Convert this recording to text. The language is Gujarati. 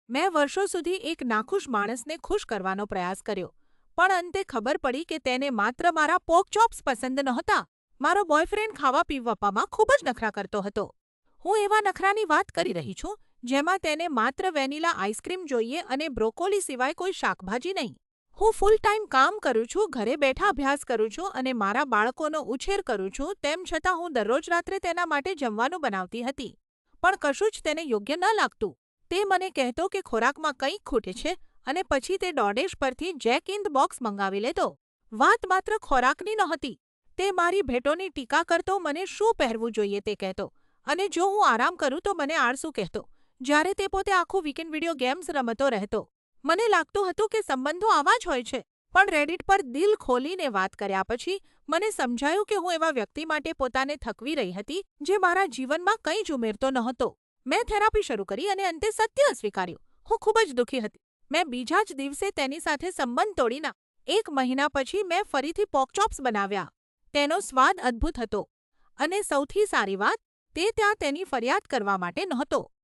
મેં વર્ષો સુધી એક નાખુશ માણસને ખુશ કરવાનો પ્રયાસ કર્યો, પણ અંતે ખબર પડી કે તેને માત્ર મારા પોર્ક ચોપ્સ પસંદ નહોતા. મારો બોયફ્રેન્ડ ખાવા પીવામાં ખૂબ જ નખરા કરતો હતો. હું એવા નખરાની વાત કરી રહી છું, જેમાં તેને માત્ર વેનીલા આઈસ્ક્રીમ જોઈએ અને બ્રોકોલી સિવાય કોઈ શાકભાજી નહીં. હું ફૂલ ટાઈમ કામ કરું છું, ઘરે બેઠા અભ્યાસ કરું છું અને મારા બાળકોનો ઉછેર કરું છું, તેમ છતાં હું દરરોજ રાત્રે તેના માટે જમવાનું બનાવતી હતી. પણ કશું જ તેને યોગ્ય ન લાગતું. તે મને કહેતો કે ખોરાકમાં કંઈક ખૂટે છે અને પછી તે ડોડેશ પરથી જેક ઇન ધ બોક્સ મંગાવી લેતો. વાત માત્ર ખોરાકની નહોતી. તે મારી ભેટોની ટીકા કરતો, મને શું પહેરવું જોઈએ તે કહેતો અને જો હું આરામ કરું તો મને આળસુ કહેતો, જ્યારે તે પોતે આખું વીકેન્ડ વિડીયો ગેમ્સ રમતો રહેતો. મને લાગતું હતું કે સંબંધો આવા જ હોય છે, પણ રેડિટ પર દિલ ખોલીને વાત કર્યા પછી મને સમજાયું કે હું એવા વ્યક્તિ માટે પોતાને થકવી રહી હતી જે મારા જીવનમાં કંઈ જ ઉમેરતો નહોતો. મેં થેરાપી શરૂ કરી અને અંતે સત્ય સ્વીકાર્યું. હું ખૂબ જ દુઃખી હતી. મેં બીજા જ દિવસે તેની સાથે સંબંધ તોડી નાખ્યો. 1 મહિના પછી મેં ફરીથી પોર્ક ચોપ્સ બનાવ્યા. તેનો સ્વાદ અદ્ભુત હતો અને સૌથી સારી વાત, તે ત્યાં તેની ફરિયાદ કરવા માટે નહોતો.